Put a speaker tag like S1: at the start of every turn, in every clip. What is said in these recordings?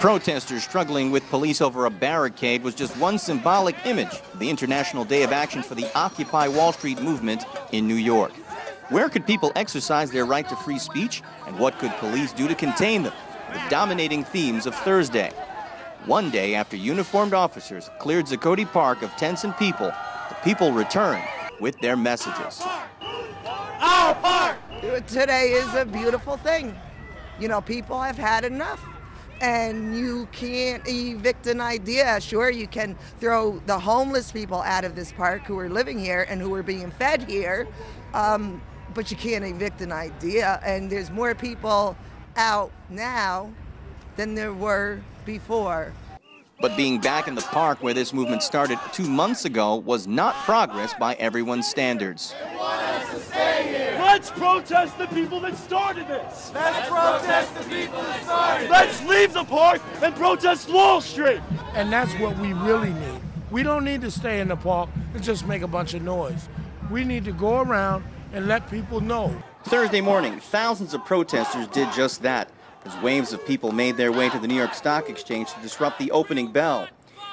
S1: Protesters struggling with police over a barricade was just one symbolic image of the International Day of Action for the Occupy Wall Street movement in New York. Where could people exercise their right to free speech, and what could police do to contain them? The dominating themes of Thursday. One day after uniformed officers cleared Zuccotti Park of tents and people, the people returned with their messages.
S2: Our park!
S3: Today is a beautiful thing. You know, people have had enough. And you can't evict an idea. Sure, you can throw the homeless people out of this park who are living here and who are being fed here, but you can't evict an idea. And there's more people out now than there were before.
S1: But being back in the park where this movement started 2 months ago was not progress by everyone's standards.
S2: Let's protest the people that started this.
S4: Let's protest the people that started
S2: Let's leave the park and protest Wall Street.
S5: And that's what we really need. We don't need to stay in the park and just make a bunch of noise. We need to go around and let people know.
S1: Thursday morning, thousands of protesters did just that, as waves of people made their way to the New York Stock Exchange to disrupt the opening bell.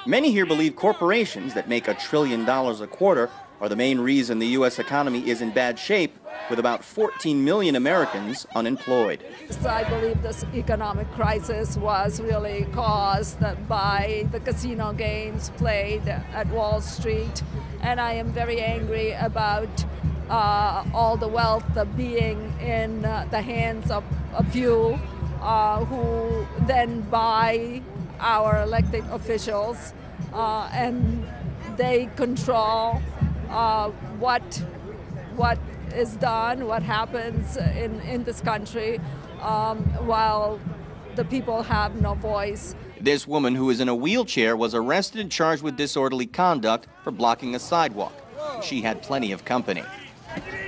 S1: Many here believe corporations that make $1 trillion a quarter are the main reason the U.S. economy is in bad shape, with about 14 million Americans unemployed.
S6: I believe this economic crisis was really caused by the casino games played at Wall Street, and I am very angry about all the wealth being in the hands of a few who then buy our elected officials, and they control what is done, what happens in this country, while the people have no voice.
S1: This woman, who is in a wheelchair, was arrested and charged with disorderly conduct for blocking a sidewalk. She had plenty of company.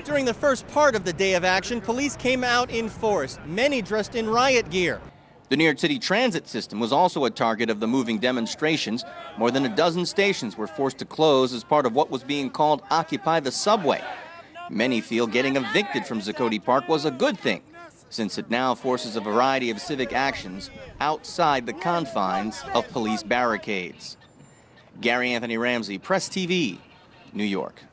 S1: During the first part of the day of action, police came out in force, many dressed in riot gear. The New York City transit system was also a target of the moving demonstrations. More than a dozen stations were forced to close as part of what was being called Occupy the Subway. Many feel getting evicted from Zuccotti Park was a good thing, since it now forces a variety of civic actions outside the confines of police barricades. Gary Anthony Ramsey, Press TV, New York.